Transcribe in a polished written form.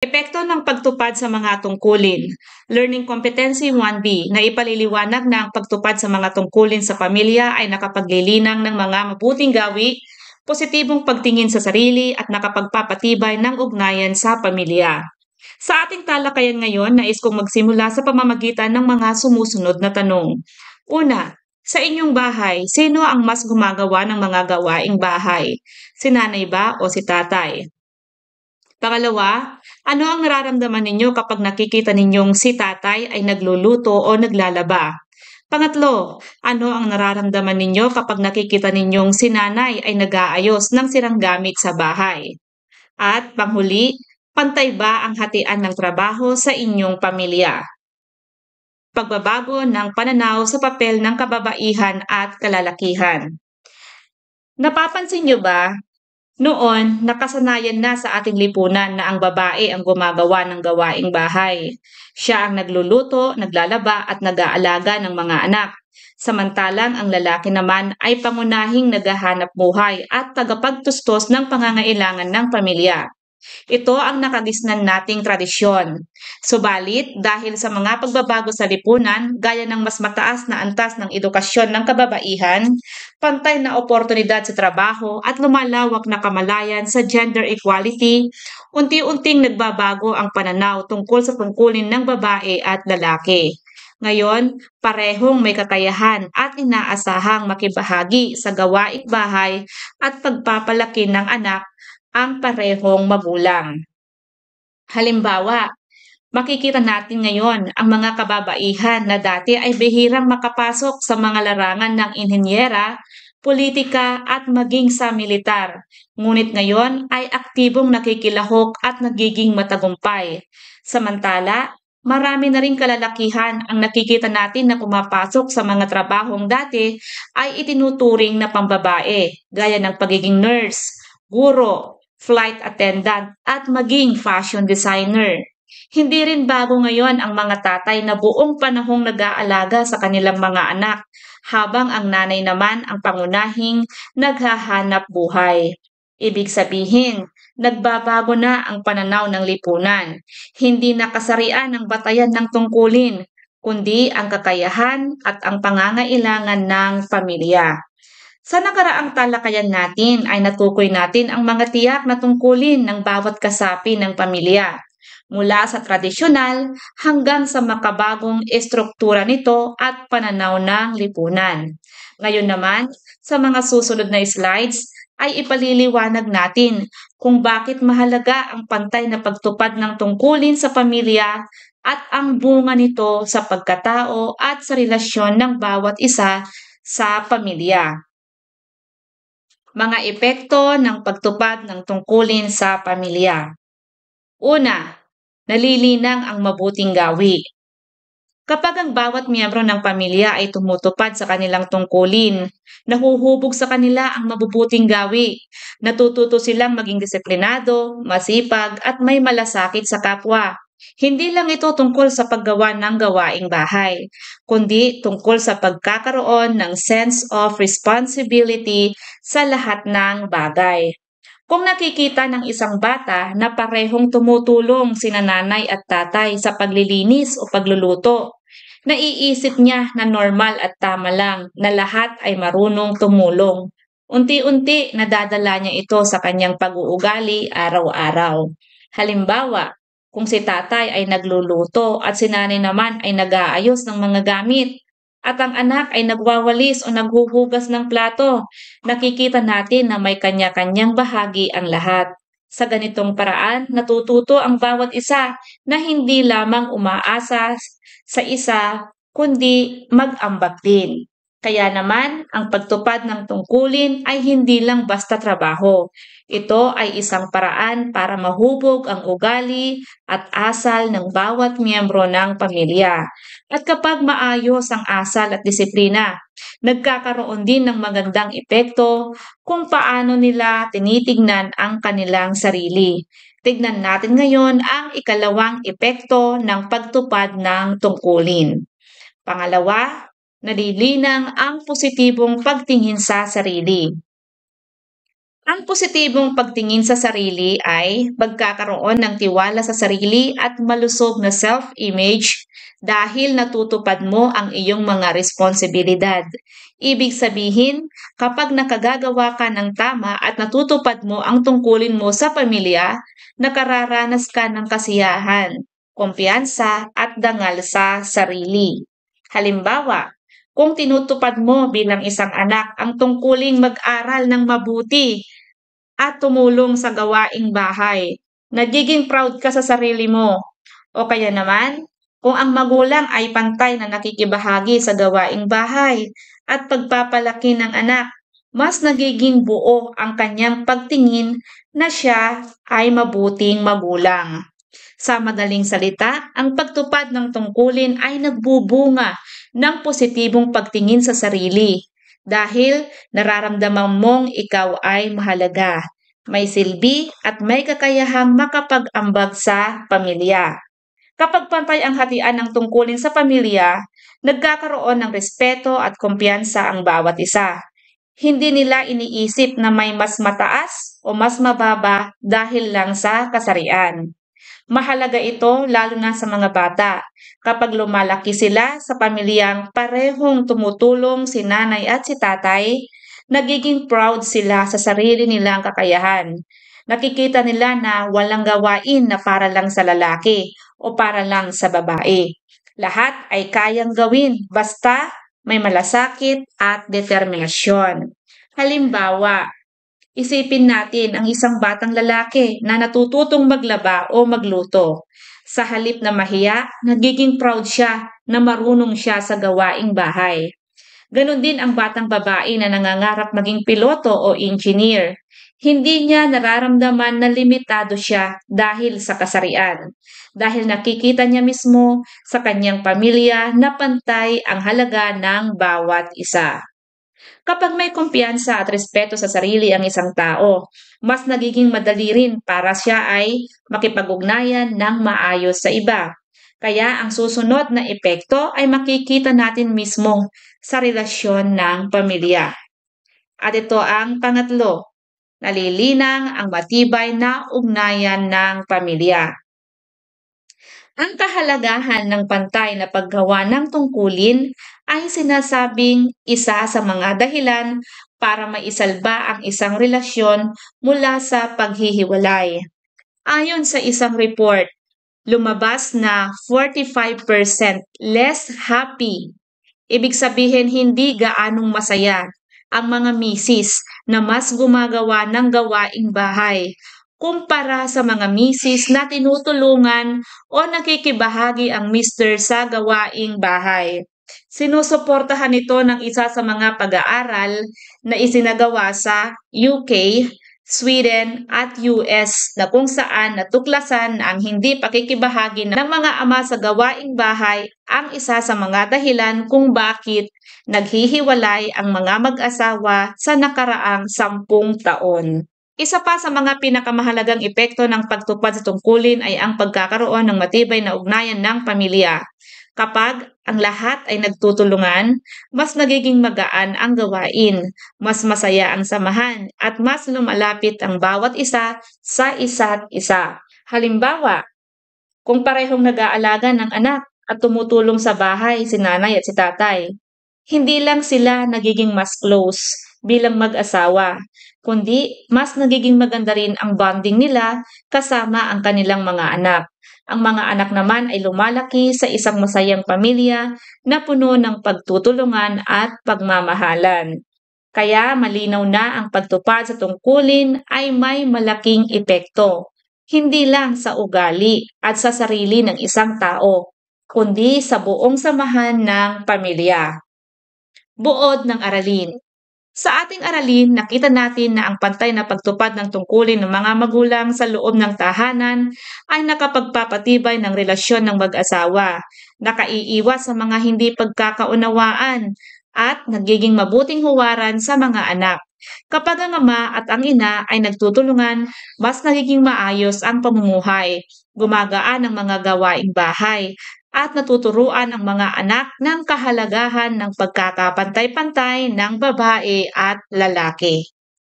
Epekto ng pagtupad sa mga tungkulin. Learning Competency 1B na ipaliliwanag na ang pagtupad sa mga tungkulin sa pamilya ay nakapaglilinang ng mga mabuting gawi, positibong pagtingin sa sarili at nakapagpapatibay ng ugnayan sa pamilya. Sa ating talakayan ngayon, nais kong magsimula sa pamamagitan ng mga sumusunod na tanong. Una, sa inyong bahay, sino ang mas gumagawa ng mga gawaing bahay? Si nanay ba o si tatay? Pangalawa, ano ang nararamdaman ninyo kapag nakikita ninyong si tatay ay nagluluto o naglalaba? Pangatlo, ano ang nararamdaman ninyo kapag nakikita ninyong si nanay ay nag-aayos ng sirang gamit sa bahay? At panghuli, pantay ba ang hatian ng trabaho sa inyong pamilya? Pagbabago ng pananaw sa papel ng kababaihan at kalalakihan. Napapansin niyo ba? Noon, nakasanayan na sa ating lipunan na ang babae ang gumagawa ng gawaing bahay. Siya ang nagluluto, naglalaba at nag-aalaga ng mga anak. Samantalang ang lalaki naman ay pangunahing naghahanap buhay at tagapagtustos ng pangangailangan ng pamilya. Ito ang nakagisnan nating tradisyon. Subalit, dahil sa mga pagbabago sa lipunan, gaya ng mas mataas na antas ng edukasyon ng kababaihan, pantay na oportunidad sa trabaho at lumalawak na kamalayan sa gender equality, unti-unting nagbabago ang pananaw tungkol sa tungkulin ng babae at lalaki. Ngayon, parehong may kakayahan at inaasahang makibahagi sa gawaing bahay at pagpapalaki ng anak ang parehong magulang. Halimbawa, makikita natin ngayon ang mga kababaihan na dati ay bihirang makapasok sa mga larangan ng inhenyera, politika at maging sa militar. Ngunit ngayon ay aktibong nakikilahok at nagiging matagumpay. Samantala, marami na ring kalalakihan ang nakikita natin na pumapasok sa mga trabahong dati ay itinuturing na pambabae, gaya ng pagiging nurse, guro, flight attendant at maging fashion designer. Hindi rin bago ngayon ang mga tatay na buong panahong nag-aalaga sa kanilang mga anak, habang ang nanay naman ang pangunahing naghahanap buhay. Ibig sabihin, nagbabago na ang pananaw ng lipunan. Hindi na kasarian ang batayan ng tungkulin, kundi ang kakayahan at ang pangangailangan ng pamilya. Sa nakaraang talakayan natin ay natukoy natin ang mga tiyak na tungkulin ng bawat kasapi ng pamilya, mula sa tradisyonal hanggang sa makabagong estruktura nito at pananaw ng lipunan. Ngayon naman, sa mga susunod na slides ay ipaliliwanag natin kung bakit mahalaga ang pantay na pagtupad ng tungkulin sa pamilya at ang bunga nito sa pagkatao at sa relasyon ng bawat isa sa pamilya. Mga epekto ng pagtupad ng tungkulin sa pamilya. Una, nalilinang ang mabuting gawi. Kapag ang bawat miyembro ng pamilya ay tumutupad sa kanilang tungkulin, nahuhubog sa kanila ang mabubuting gawi. Natututo silang maging disiplinado, masipag at may malasakit sa kapwa. Hindi lang ito tungkol sa paggawa ng gawaing bahay, kundi tungkol sa pagkakaroon ng sense of responsibility sa lahat ng bagay. Kung nakikita ng isang bata na parehong tumutulong sina nanay at tatay sa paglilinis o pagluluto, naiisip niya na normal at tama lang na lahat ay marunong tumulong. Unti-unti nadadala niya ito sa kanyang pag-uugali araw-araw. Halimbawa, kung si tatay ay nagluluto at si nanay naman ay nag-aayos ng mga gamit, at ang anak ay nagwawalis o naghuhugas ng plato, nakikita natin na may kanya-kanyang bahagi ang lahat. Sa ganitong paraan, natututo ang bawat isa na hindi lamang umaasa sa isa, kundi mag-ambag din. Kaya naman, ang pagtupad ng tungkulin ay hindi lang basta trabaho. Ito ay isang paraan para mahubog ang ugali at asal ng bawat miyembro ng pamilya. At kapag maayos ang asal at disiplina, nagkakaroon din ng magandang epekto kung paano nila tinitignan ang kanilang sarili. Tignan natin ngayon ang ikalawang epekto ng pagtupad ng tungkulin. Pangalawa, nalilinang ang positibong pagtingin sa sarili. Ang positibong pagtingin sa sarili ay pagkakaroon ng tiwala sa sarili at malusog na self-image dahil natutupad mo ang iyong mga responsibilidad. Ibig sabihin, kapag nakagagawa ka ng tama at natutupad mo ang tungkulin mo sa pamilya, nakararanas ka ng kasiyahan, kumpiyansa at dangal sa sarili. Halimbawa, kung tinutupad mo bilang isang anak ang tungkuling mag-aral ng mabuti at tumulong sa gawaing bahay, nagiging proud ka sa sarili mo. O kaya naman, kung ang magulang ay pantay na nakikibahagi sa gawaing bahay at pagpapalaki ng anak, mas nagiging buo ang kanyang pagtingin na siya ay mabuting magulang. Sa madaling salita, ang pagtupad ng tungkulin ay nagbubunga ng positibong pagtingin sa sarili dahil nararamdaman mong ikaw ay mahalaga, may silbi at may kakayahang makapag-ambag sa pamilya. Kapag pantay ang hatian ng tungkulin sa pamilya, nagkakaroon ng respeto at kumpiyansa ang bawat isa. Hindi nila iniisip na may mas mataas o mas mababa dahil lang sa kasarian. Mahalaga ito lalo na sa mga bata. Kapag lumalaki sila sa pamilyang parehong tumutulong si nanay at si tatay, nagiging proud sila sa sarili nilang kakayahan. Nakikita nila na walang gawain na para lang sa lalaki o para lang sa babae. Lahat ay kayang gawin basta may malasakit at determinasyon. Halimbawa, isipin natin ang isang batang lalaki na natututong maglaba o magluto. Sa halip na mahiya, nagiging proud siya na marunong siya sa gawaing bahay. Ganon din ang batang babae na nangangarap maging piloto o engineer. Hindi niya nararamdaman na limitado siya dahil sa kasarian. Dahil nakikita niya mismo sa kanyang pamilya na pantay ang halaga ng bawat isa. Kapag may kumpiyansa at respeto sa sarili ang isang tao, mas nagiging madali rin para siya ay makipag-ugnayan ng maayos sa iba. Kaya ang susunod na epekto ay makikita natin mismo sa relasyon ng pamilya. At ito ang pangatlo, nalilinang ang matibay na ugnayan ng pamilya. Ang kahalagahan ng pantay na paggawa ng tungkulin ay sinasabing isa sa mga dahilan para maisalba ang isang relasyon mula sa paghihiwalay. Ayon sa isang report, lumabas na 45% less happy. Ibig sabihin hindi gaanong masaya ang mga misis na mas gumagawa ng gawaing bahay kumpara sa mga misis na tinutulungan o nakikibahagi ang mister sa gawaing bahay. Sinusuportahan ito ng isa sa mga pag-aaral na isinagawa sa UK, Sweden at US na kung saan natuklasan na ang hindi pakikibahagi ng mga ama sa gawaing bahay ang isa sa mga dahilan kung bakit naghihiwalay ang mga mag-asawa sa nakaraang 10 taon. Isa pa sa mga pinakamahalagang epekto ng pagtupad sa tungkulin ay ang pagkakaroon ng matibay na ugnayan ng pamilya. Kapag ang lahat ay nagtutulungan, mas nagiging magaan ang gawain, mas masaya ang samahan, at mas lumalapit ang bawat isa sa isa't isa. Halimbawa, kung parehong nag-aalaga ng anak at tumutulong sa bahay si nanay at si tatay, hindi lang sila nagiging mas close bilang mag-asawa, kundi mas nagiging maganda rin ang bonding nila kasama ang kanilang mga anak. Ang mga anak naman ay lumalaki sa isang masayang pamilya na puno ng pagtutulungan at pagmamahalan. Kaya malinaw na ang pagtupad sa tungkulin ay may malaking epekto, hindi lang sa ugali at sa sarili ng isang tao, kundi sa buong samahan ng pamilya. Buod ng aralin. Sa ating aralin, nakita natin na ang pantay na pagtupad ng tungkulin ng mga magulang sa loob ng tahanan ay nakapagpapatibay ng relasyon ng mag-asawa, nakaiiwas sa mga hindi pagkakaunawaan, at nagiging mabuting huwaran sa mga anak. Kapag ang ama at ang ina ay nagtutulungan, mas nagiging maayos ang pamumuhay, gumagaan ang mga gawaing bahay, at natuturuan ang mga anak ng kahalagahan ng pagkakapantay-pantay ng babae at lalaki.